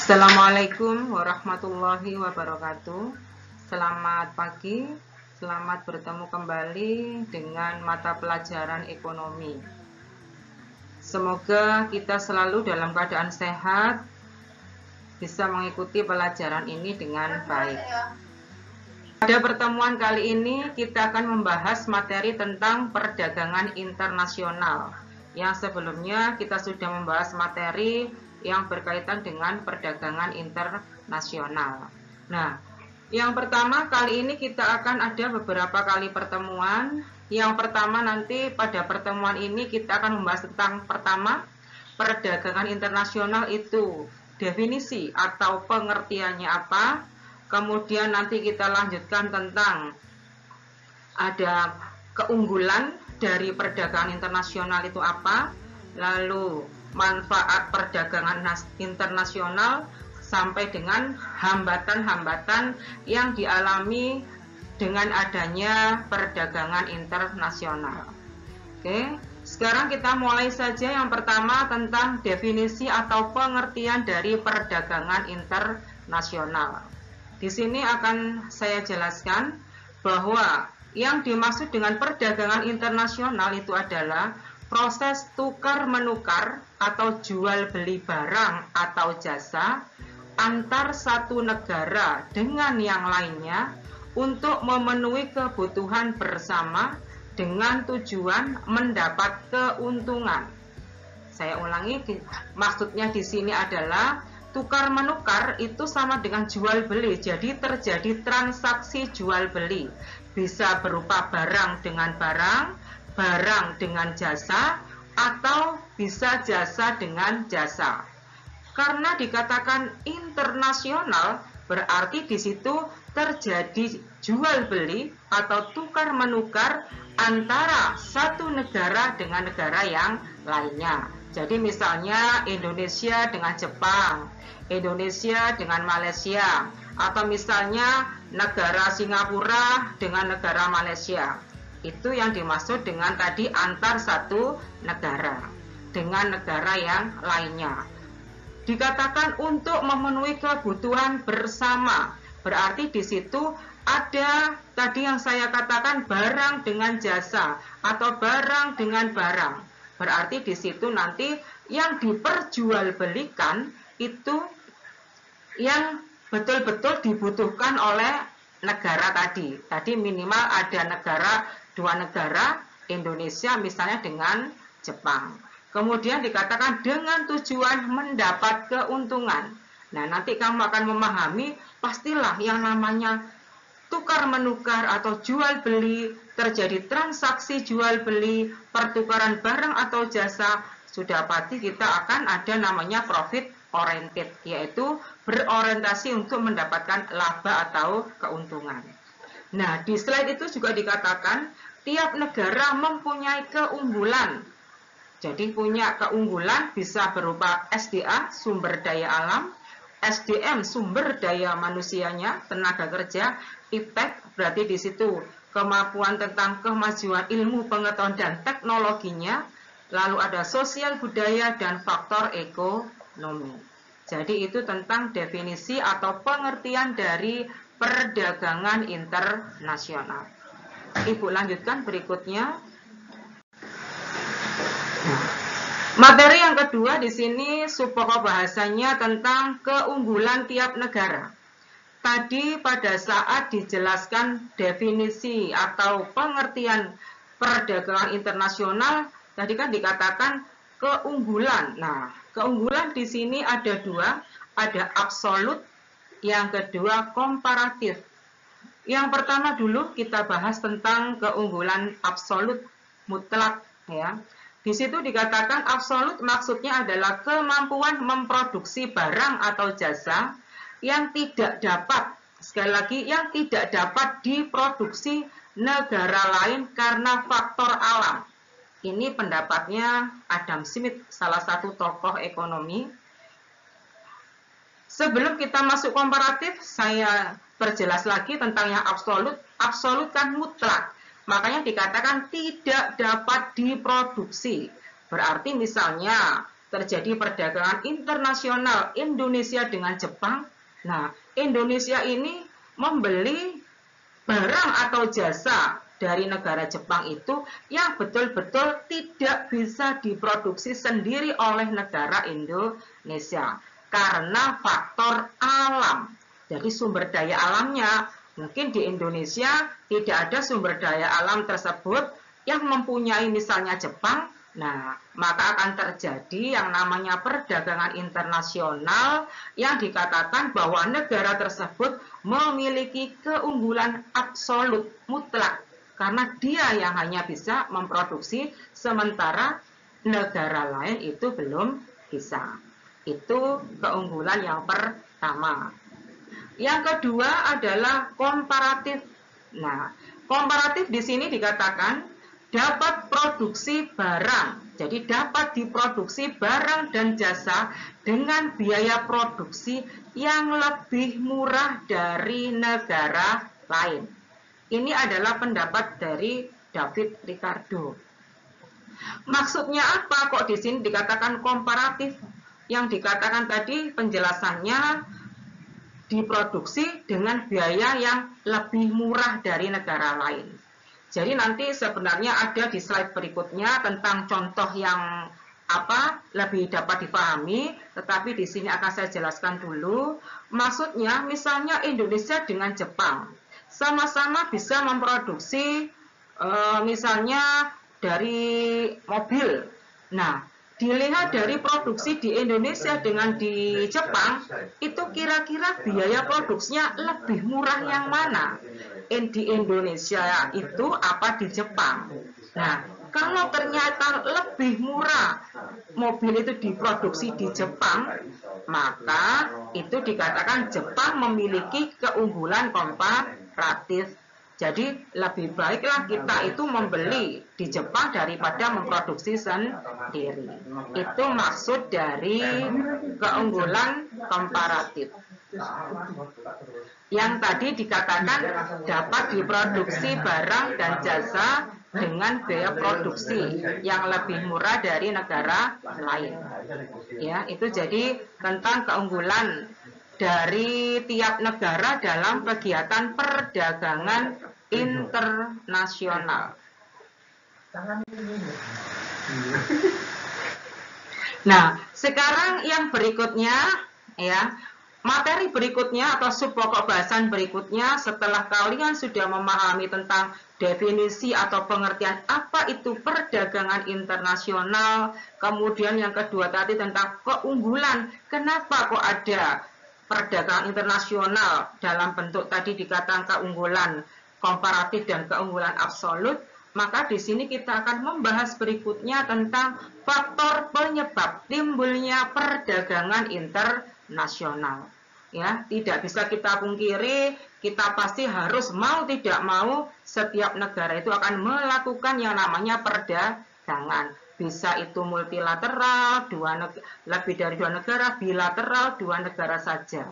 Assalamualaikum warahmatullahi wabarakatuh. Selamat pagi, selamat bertemu kembali dengan mata pelajaran ekonomi. Semoga kita selalu dalam keadaan sehat, bisa mengikuti pelajaran ini dengan baik. Pada pertemuan kali ini kita akan membahas materi tentang perdagangan internasional. Yang sebelumnya kita sudah membahas materi yang berkaitan dengan perdagangan internasional. Nah, yang pertama kali ini kita akan ada beberapa kali pertemuan. Yang pertama nanti pada pertemuan ini kita akan membahas tentang pertama, perdagangan internasional itu definisi atau pengertiannya apa. Kemudian nanti kita lanjutkan tentang ada keunggulan dari perdagangan internasional itu apa, lalu manfaat perdagangan internasional sampai dengan hambatan-hambatan yang dialami dengan adanya perdagangan internasional. Oke, sekarang kita mulai saja. Yang pertama tentang definisi atau pengertian dari perdagangan internasional. Di sini akan saya jelaskan bahwa yang dimaksud dengan perdagangan internasional itu adalah proses tukar-menukar atau jual beli barang atau jasa antar satu negara dengan yang lainnya untuk memenuhi kebutuhan bersama dengan tujuan mendapat keuntungan. Saya ulangi, maksudnya di sini adalah tukar-menukar itu sama dengan jual beli. Jadi terjadi transaksi jual beli. Bisa berupa barang dengan barang, barang dengan jasa, atau bisa jasa dengan jasa. Karena dikatakan internasional, berarti di situ terjadi jual beli atau tukar menukar antara satu negara dengan negara yang lainnya. Jadi misalnya Indonesia dengan Jepang, Indonesia dengan Malaysia, atau misalnya negara Singapura dengan negara Malaysia. Itu yang dimaksud dengan tadi antar satu negara dengan negara yang lainnya. Dikatakan untuk memenuhi kebutuhan bersama. Berarti di situ ada tadi yang saya katakan barang dengan jasa atau barang dengan barang. Berarti di situ nanti yang diperjualbelikan itu yang betul-betul dibutuhkan oleh negara tadi. Tadi minimal ada dua negara, Indonesia misalnya dengan Jepang. Kemudian dikatakan dengan tujuan mendapat keuntungan. Nah, nanti kamu akan memahami, pastilah yang namanya tukar menukar atau jual beli, terjadi transaksi jual beli, pertukaran barang atau jasa, sudah pasti kita akan ada namanya profit oriented, yaitu berorientasi untuk mendapatkan laba atau keuntungan. Nah, di slide itu juga dikatakan tiap negara mempunyai keunggulan. Jadi punya keunggulan bisa berupa SDA, sumber daya alam, SDM, sumber daya manusianya, tenaga kerja, IPTEK, berarti di situ kemampuan tentang kemajuan ilmu, pengetahuan, dan teknologinya, lalu ada sosial budaya dan faktor ekonomi. Jadi itu tentang definisi atau pengertian dari perdagangan internasional. Ibu lanjutkan berikutnya. Materi yang kedua di sini subpokok bahasanya tentang keunggulan tiap negara. Tadi pada saat dijelaskan definisi atau pengertian perdagangan internasional, tadi kan dikatakan keunggulan. Nah, keunggulan di sini ada dua, ada absolut, yang kedua komparatif. Yang pertama dulu kita bahas tentang keunggulan absolut mutlak ya. Di situ dikatakan absolut maksudnya adalah kemampuan memproduksi barang atau jasa yang tidak dapat, sekali lagi, yang tidak dapat diproduksi negara lain karena faktor alam. Ini pendapatnya Adam Smith, salah satu tokoh ekonomi. Sebelum kita masuk komparatif, saya perjelas lagi tentang yang absolut. Absolut kan mutlak. Makanya dikatakan tidak dapat diproduksi. Berarti misalnya terjadi perdagangan internasional Indonesia dengan Jepang. Nah, Indonesia ini membeli barang atau jasa dari negara Jepang itu yang betul-betul tidak bisa diproduksi sendiri oleh negara Indonesia karena faktor alam. Jadi sumber daya alamnya, mungkin di Indonesia tidak ada sumber daya alam tersebut yang mempunyai misalnya Jepang. Nah, maka akan terjadi yang namanya perdagangan internasional yang dikatakan bahwa negara tersebut memiliki keunggulan absolut mutlak karena dia yang hanya bisa memproduksi sementara negara lain itu belum bisa. Itu keunggulan yang pertama. Yang kedua adalah komparatif. Nah, komparatif di sini dikatakan dapat produksi barang. Jadi dapat diproduksi barang dan jasa dengan biaya produksi yang lebih murah dari negara lain. Ini adalah pendapat dari David Ricardo. Maksudnya apa kok di sini dikatakan komparatif? Yang dikatakan tadi penjelasannya diproduksi dengan biaya yang lebih murah dari negara lain. Jadi nanti sebenarnya ada di slide berikutnya tentang contoh yang lebih dapat dipahami, tetapi di sini akan saya jelaskan dulu. Maksudnya misalnya Indonesia dengan Jepang sama-sama bisa memproduksi misalnya dari mobil. Nah, dilihat dari produksi di Indonesia dengan di Jepang, itu kira-kira biaya produksinya lebih murah yang mana? Di Indonesia itu apa di Jepang? Nah, kalau ternyata lebih murah mobil itu diproduksi di Jepang, maka itu dikatakan Jepang memiliki keunggulan komparatif. Jadi lebih baiklah kita itu membeli di Jepang daripada memproduksi sendiri. Itu maksud dari keunggulan komparatif. Yang tadi dikatakan dapat diproduksi barang dan jasa dengan biaya produksi yang lebih murah dari negara lain. Ya, itu jadi tentang keunggulan dari tiap negara dalam kegiatan perdagangan internasional. Nah, sekarang yang berikutnya ya, materi berikutnya atau sub pokok bahasan berikutnya setelah kalian sudah memahami tentang definisi atau pengertian apa itu perdagangan internasional, kemudian yang kedua tadi tentang keunggulan, kenapa kok ada perdagangan internasional dalam bentuk tadi dikatakan keunggulan komparatif dan keunggulan absolut, maka di sini kita akan membahas berikutnya tentang faktor penyebab timbulnya perdagangan internasional. Ya, tidak bisa kita pungkiri, kita pasti harus mau tidak mau setiap negara itu akan melakukan yang namanya perdagangan. Bisa itu multilateral, lebih dari 2 negara, bilateral, 2 negara saja.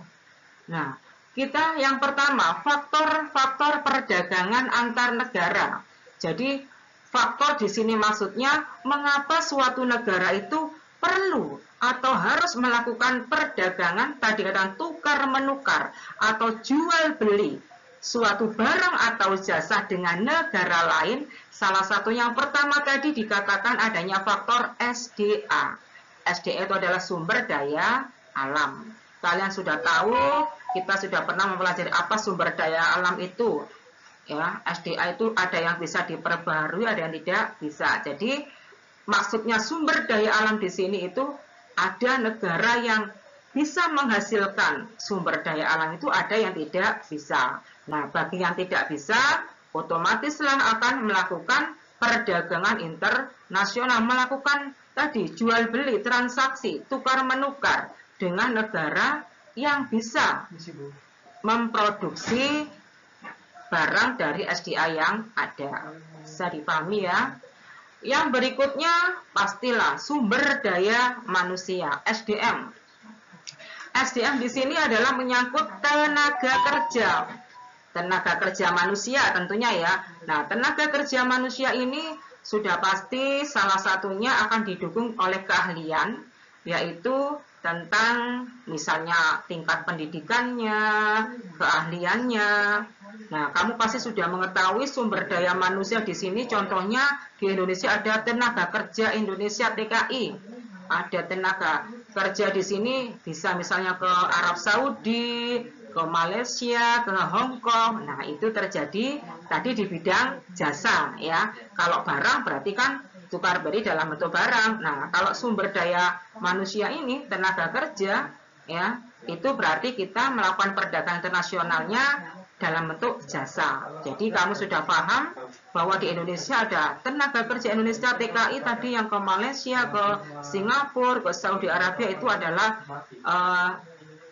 Nah, kita yang pertama, faktor-faktor perdagangan antar negara. Jadi, faktor di sini maksudnya mengapa suatu negara itu perlu atau harus melakukan perdagangan, tadi kata tukar menukar atau jual beli suatu barang atau jasa dengan negara lain. Salah satu yang pertama tadi dikatakan adanya faktor SDA. SDA itu adalah sumber daya alam. Kalian sudah tahu, kita sudah pernah mempelajari apa sumber daya alam itu. Ya, SDA itu ada yang bisa diperbarui, ada yang tidak bisa. Jadi maksudnya sumber daya alam di sini itu ada negara yang bisa menghasilkan sumber daya alam itu, ada yang tidak bisa. Nah, bagi yang tidak bisa, otomatislah akan melakukan perdagangan internasional, melakukan tadi jual beli, transaksi, tukar menukar dengan negara yang bisa memproduksi barang dari SDA yang ada. Bisa dipahami ya? Yang berikutnya pastilah sumber daya manusia, SDM. SDM di sini adalah menyangkut tenaga kerja manusia tentunya ya. Nah, tenaga kerja manusia ini sudah pasti salah satunya akan didukung oleh keahlian yaitu tentang misalnya tingkat pendidikannya, keahliannya. Nah, kamu pasti sudah mengetahui sumber daya manusia di sini. Contohnya di Indonesia ada tenaga kerja Indonesia TKI. Ada tenaga kerja di sini bisa misalnya ke Arab Saudi, ke Malaysia, ke Hong Kong. Nah, itu terjadi tadi di bidang jasa ya. Kalau barang berarti kan tukar beli dalam bentuk barang. Nah, kalau sumber daya manusia ini tenaga kerja ya, itu berarti kita melakukan perdagangan internasionalnya dalam bentuk jasa. Jadi kamu sudah paham bahwa di Indonesia ada tenaga kerja Indonesia TKI tadi yang ke Malaysia, ke Singapura, ke Saudi Arabia, itu adalah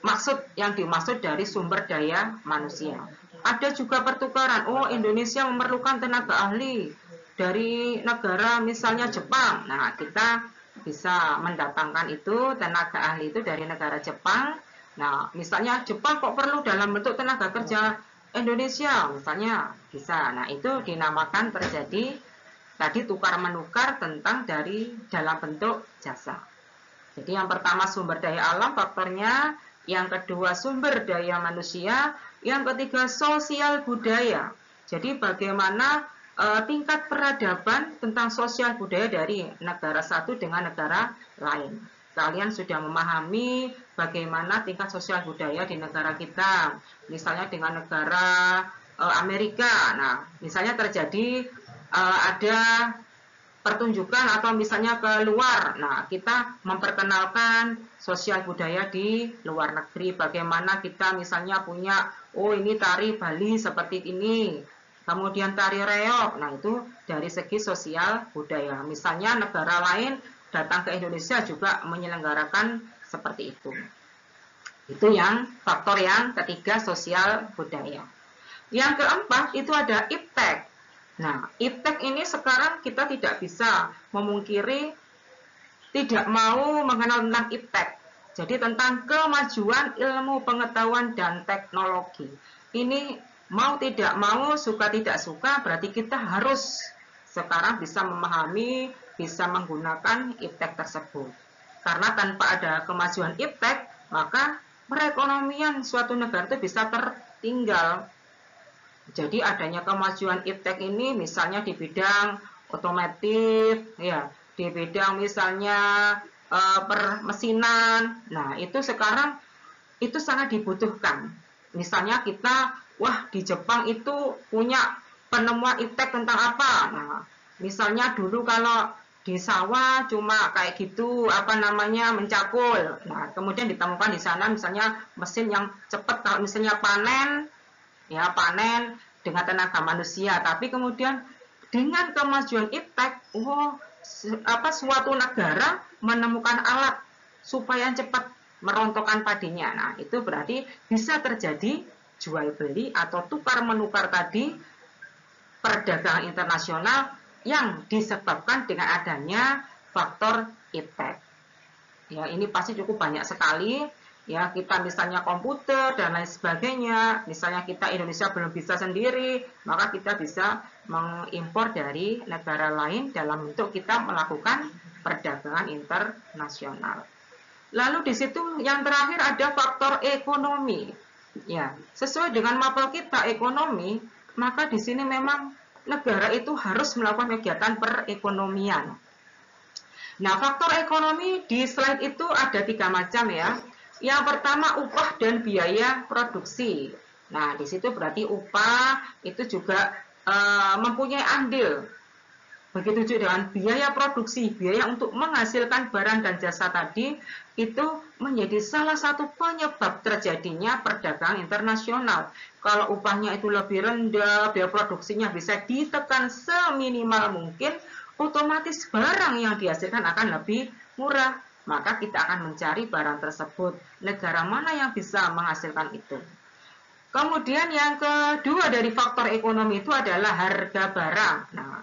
maksud yang dimaksud dari sumber daya manusia. Ada juga pertukaran. Oh, Indonesia memerlukan tenaga ahli dari negara misalnya Jepang. Nah, kita bisa mendatangkan itu tenaga ahli itu dari negara Jepang. Nah, misalnya Jepang kok perlu dalam bentuk tenaga kerja Indonesia, misalnya bisa. Nah, itu dinamakan terjadi tadi tukar menukar tentang dari dalam bentuk jasa. Jadi yang pertama sumber daya alam faktornya, yang kedua sumber daya manusia, yang ketiga sosial budaya. Jadi bagaimana tingkat peradaban tentang sosial budaya dari negara satu dengan negara lain. Kalian sudah memahami bagaimana tingkat sosial budaya di negara kita, misalnya dengan negara Amerika. Nah, misalnya terjadi ada pertunjukan atau misalnya ke luar. Nah, kita memperkenalkan sosial budaya di luar negeri. Bagaimana kita misalnya punya, oh ini tari Bali seperti ini. Kemudian tari reog, nah itu dari segi sosial budaya. Misalnya negara lain datang ke Indonesia juga menyelenggarakan seperti itu. Itu yang faktor yang ketiga sosial budaya. Yang keempat itu ada iptek. Nah, iptek ini sekarang kita tidak bisa memungkiri tidak mau mengenal tentang iptek. Jadi tentang kemajuan ilmu pengetahuan dan teknologi. Ini mau tidak mau, suka tidak suka, berarti kita harus sekarang bisa memahami, bisa menggunakan iptek tersebut. Karena tanpa ada kemajuan iptek, maka perekonomian suatu negara itu bisa tertinggal. Jadi adanya kemajuan iptek ini misalnya di bidang otomotif, ya, di bidang misalnya permesinan. Nah, itu sekarang itu sangat dibutuhkan. Misalnya kita, wah di Jepang itu punya penemuan iptek tentang apa? Nah, misalnya dulu kalau di sawah cuma kayak gitu, apa namanya, mencakul. Nah, kemudian ditemukan di sana misalnya mesin yang cepat kalau misalnya panen, ya panen dengan tenaga manusia. Tapi kemudian dengan kemajuan iptek, suatu negara menemukan alat supaya cepat merontokkan padinya. Nah, itu berarti bisa terjadi jual beli atau tukar menukar tadi, perdagangan internasional yang disebabkan dengan adanya faktor iptek. Ya, ini pasti cukup banyak sekali. Ya, kita misalnya komputer dan lain sebagainya. Misalnya kita Indonesia belum bisa sendiri, maka kita bisa mengimpor dari negara lain dalam bentuk kita melakukan perdagangan internasional. Lalu di situ yang terakhir ada faktor ekonomi. Ya, sesuai dengan mapel kita ekonomi, maka di sini memang negara itu harus melakukan kegiatan perekonomian. Nah, faktor ekonomi di slide itu ada 3 macam ya. Yang pertama upah dan biaya produksi. Nah, di situ berarti upah itu juga mempunyai andil. Begitu juga dengan biaya produksi, biaya untuk menghasilkan barang dan jasa tadi, itu menjadi salah satu penyebab terjadinya perdagangan internasional. Kalau upahnya itu lebih rendah, biaya produksinya bisa ditekan seminimal mungkin, otomatis barang yang dihasilkan akan lebih murah. Maka kita akan mencari barang tersebut. Negara mana yang bisa menghasilkan itu? Kemudian yang kedua dari faktor ekonomi itu adalah harga barang. Nah,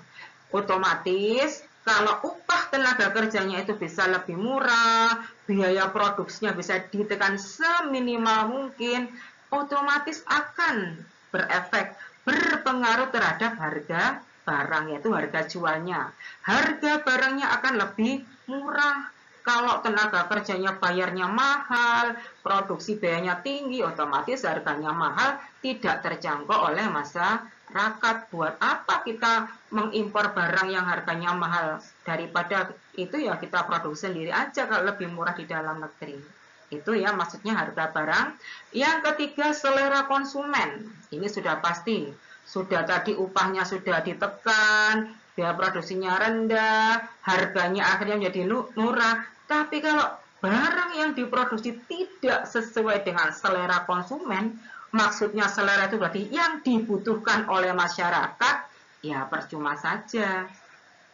otomatis kalau upah tenaga kerjanya itu bisa lebih murah, biaya produksinya bisa ditekan seminimal mungkin, otomatis akan berefek, berpengaruh terhadap harga barang, yaitu harga jualnya. Harga barangnya akan lebih murah. Kalau tenaga kerjanya bayarnya mahal, produksi biayanya tinggi, otomatis harganya mahal, tidak terjangkau oleh masyarakat. Buat apa kita mengimpor barang yang harganya mahal? Daripada itu ya kita produksi sendiri aja kalau lebih murah di dalam negeri. Itu ya maksudnya harga barang. Yang ketiga, selera konsumen. Ini sudah pasti. Sudah tadi upahnya sudah ditekan, biaya produksinya rendah, harganya akhirnya menjadi murah. Tapi kalau barang yang diproduksi tidak sesuai dengan selera konsumen, maksudnya selera itu berarti yang dibutuhkan oleh masyarakat, ya percuma saja.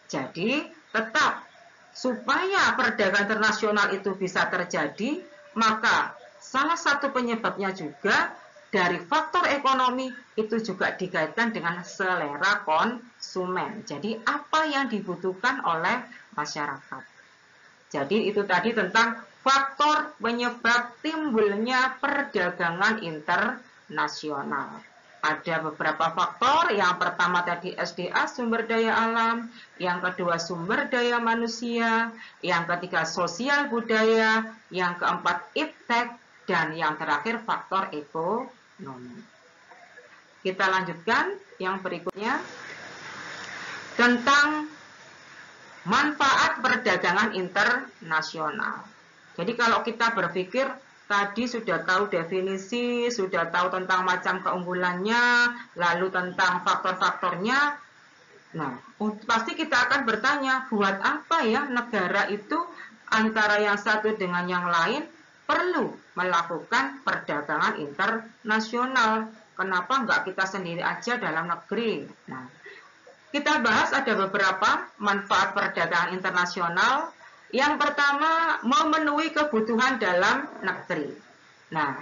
Jadi tetap supaya perdagangan internasional itu bisa terjadi, maka salah satu penyebabnya juga dari faktor ekonomi itu juga dikaitkan dengan selera konsumen. Jadi apa yang dibutuhkan oleh masyarakat. Jadi itu tadi tentang faktor penyebab timbulnya perdagangan internasional. Ada beberapa faktor, yang pertama tadi SDA, sumber daya alam, yang kedua sumber daya manusia, yang ketiga sosial budaya, yang keempat iptek, dan yang terakhir faktor ekonomi. Kita lanjutkan yang berikutnya tentang manfaat perdagangan internasional. Jadi kalau kita berpikir tadi sudah tahu definisi, sudah tahu tentang macam keunggulannya, lalu tentang faktor-faktornya. Nah, pasti kita akan bertanya, buat apa ya negara itu antara yang satu dengan yang lain perlu melakukan perdagangan internasional? Kenapa nggak kita sendiri aja dalam negeri? Nah, kita bahas ada beberapa manfaat perdagangan internasional. Yang pertama, memenuhi kebutuhan dalam negeri. Nah,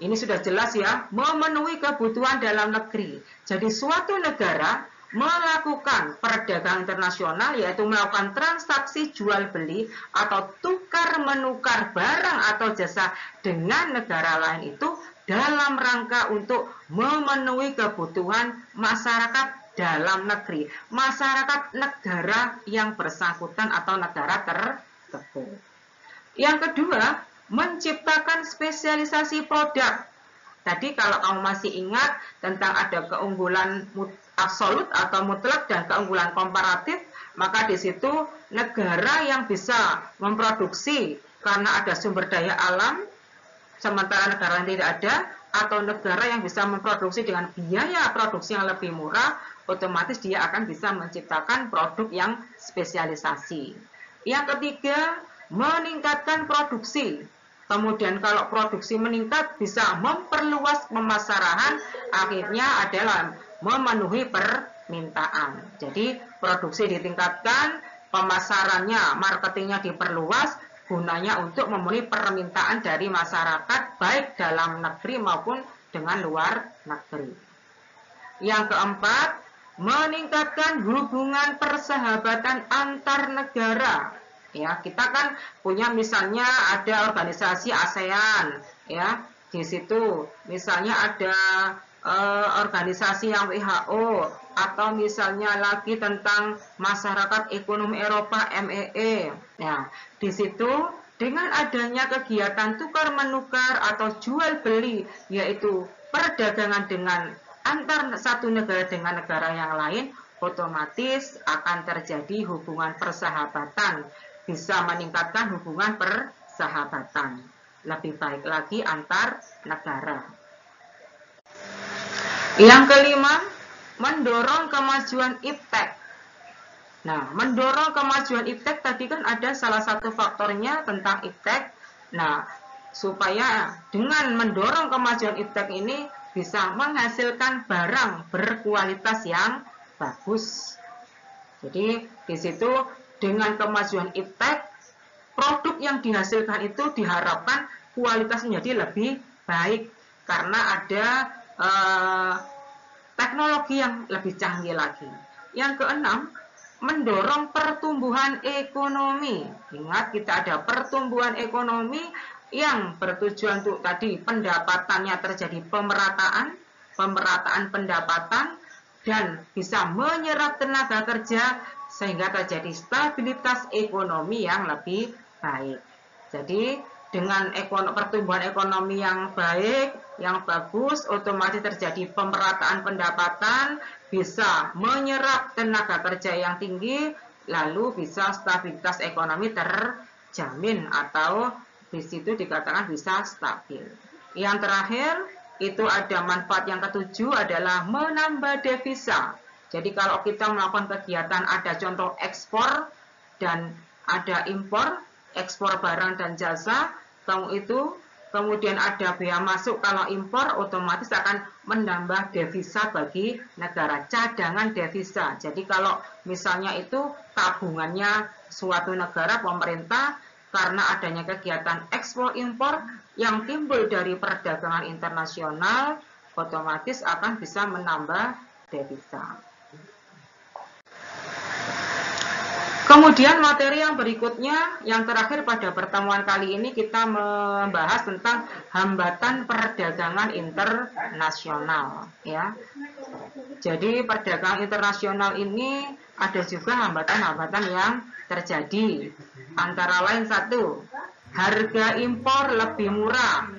ini sudah jelas ya, memenuhi kebutuhan dalam negeri. Jadi suatu negara melakukan perdagangan internasional, yaitu melakukan transaksi jual beli atau tukar menukar barang atau jasa dengan negara lain itu dalam rangka untuk memenuhi kebutuhan masyarakat dalam negeri, masyarakat negara yang bersangkutan atau negara tersebut. Yang kedua, menciptakan spesialisasi produk. Tadi kalau kamu masih ingat tentang ada keunggulan absolut atau mutlak dan keunggulan komparatif, maka di situ negara yang bisa memproduksi karena ada sumber daya alam, sementara negara yang tidak ada, atau negara yang bisa memproduksi dengan biaya produksi yang lebih murah, otomatis dia akan bisa menciptakan produk yang spesialisasi. Yang ketiga, meningkatkan produksi. Kemudian kalau produksi meningkat bisa memperluas pemasaran, akhirnya adalah memenuhi permintaan. Jadi produksi ditingkatkan, pemasarannya, marketingnya diperluas, gunanya untuk memenuhi permintaan dari masyarakat baik dalam negeri maupun dengan luar negeri. Yang keempat, meningkatkan hubungan persahabatan antar negara. Ya, kita kan punya misalnya ada organisasi ASEAN, ya. Di situ misalnya ada organisasi yang WHO, atau misalnya lagi tentang masyarakat ekonomi Eropa MEE. Nah, di situ dengan adanya kegiatan tukar menukar atau jual beli, yaitu perdagangan dengan antar satu negara dengan negara yang lain, otomatis akan terjadi hubungan persahabatan, bisa meningkatkan hubungan persahabatan, lebih baik lagi antar negara. Yang kelima, mendorong kemajuan iptek. Nah, mendorong kemajuan iptek tadi kan ada salah satu faktornya tentang iptek. Nah, supaya dengan mendorong kemajuan iptek ini bisa menghasilkan barang berkualitas yang bagus. Jadi di situ dengan kemajuan iptek, produk yang dihasilkan itu diharapkan kualitas menjadi lebih baik karena ada teknologi yang lebih canggih lagi. Yang keenam, mendorong pertumbuhan ekonomi. Ingat, kita ada pertumbuhan ekonomi yang bertujuan untuk tadi pendapatannya terjadi pemerataan pendapatan dan bisa menyerap tenaga kerja sehingga terjadi stabilitas ekonomi yang lebih baik. Jadi dengan pertumbuhan ekonomi yang baik, yang bagus, otomatis terjadi pemerataan pendapatan, bisa menyerap tenaga kerja yang tinggi, lalu bisa stabilitas ekonomi terjamin atau di situ dikatakan bisa stabil. Yang terakhir itu ada manfaat yang ketujuh adalah menambah devisa. Jadi kalau kita melakukan kegiatan ada contoh ekspor dan ada impor, ekspor barang dan jasa, kemudian ada bea masuk kalau impor, otomatis akan menambah devisa bagi negara, cadangan devisa. Jadi kalau misalnya itu tabungannya suatu negara, pemerintah, karena adanya kegiatan ekspor impor yang timbul dari perdagangan internasional, otomatis akan bisa menambah devisa. Kemudian materi yang berikutnya, yang terakhir pada pertemuan kali ini kita membahas tentang hambatan perdagangan internasional, ya. Jadi perdagangan internasional ini ada juga hambatan-hambatan yang terjadi. Antara lain satu, harga impor lebih murah.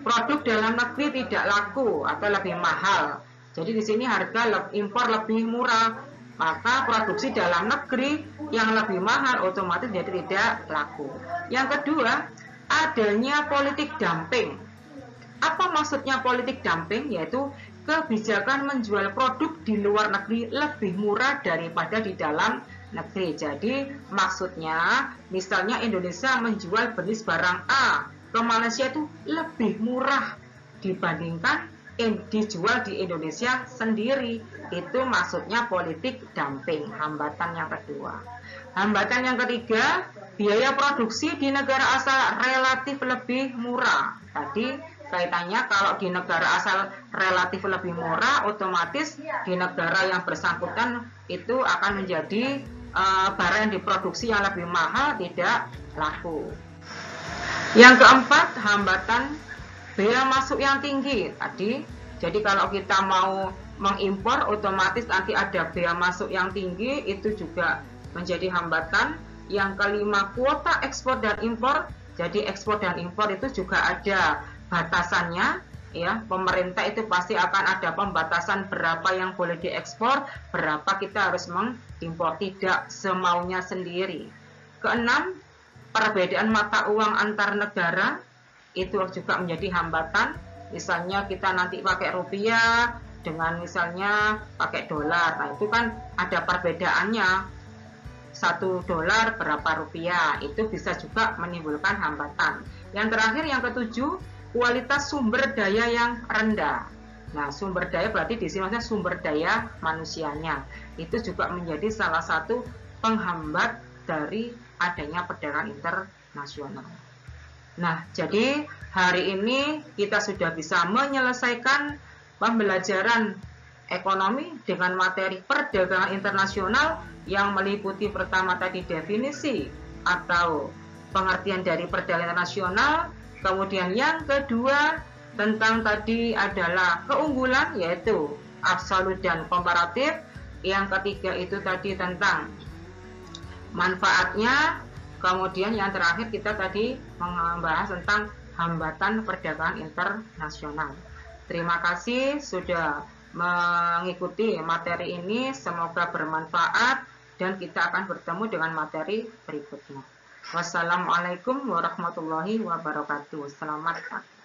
Produk dalam negeri tidak laku atau lebih mahal. Jadi di sini harga impor lebih murah. Maka produksi dalam negeri yang lebih mahal otomatis jadi tidak laku. Yang kedua, adanya politik dumping. Apa maksudnya politik dumping? Yaitu kebijakan menjual produk di luar negeri lebih murah daripada di dalam negeri. Jadi maksudnya misalnya Indonesia menjual jenis barang A ke Malaysia itu lebih murah dibandingkan dijual di Indonesia sendiri. Itu maksudnya politik dumping, hambatan yang kedua. Hambatan yang ketiga, biaya produksi di negara asal relatif lebih murah. Tadi kaitannya kalau di negara asal relatif lebih murah, otomatis di negara yang bersangkutan itu akan menjadi barang yang diproduksi yang lebih mahal, tidak laku. Yang keempat, hambatan bea masuk yang tinggi tadi. Jadi kalau kita mau mengimpor, otomatis nanti ada bea masuk yang tinggi, itu juga menjadi hambatan. Yang kelima, kuota ekspor dan impor. Jadi ekspor dan impor itu juga ada batasannya, ya. Pemerintah itu pasti akan ada pembatasan berapa yang boleh diekspor, berapa kita harus mengimpor, tidak semaunya sendiri. Keenam, perbedaan mata uang antar negara itu juga menjadi hambatan. Misalnya kita nanti pakai rupiah dengan misalnya pakai dolar, nah itu kan ada perbedaannya, 1 dolar berapa rupiah, itu bisa juga menimbulkan hambatan. Yang terakhir, yang ketujuh, kualitas sumber daya yang rendah. Nah, sumber daya berarti di sini maksudnya sumber daya manusianya, itu juga menjadi salah satu penghambat dari adanya perdagangan internasional. Nah, jadi hari ini kita sudah bisa menyelesaikan pembelajaran ekonomi dengan materi perdagangan internasional yang meliputi pertama tadi definisi atau pengertian dari perdagangan internasional, kemudian yang kedua tentang tadi adalah keunggulan yaitu absolut dan komparatif, yang ketiga itu tadi tentang manfaatnya, kemudian yang terakhir kita tadi membahas tentang hambatan perdagangan internasional. Terima kasih sudah mengikuti materi ini, semoga bermanfaat dan kita akan bertemu dengan materi berikutnya. Wassalamualaikum warahmatullahi wabarakatuh. Selamat pagi.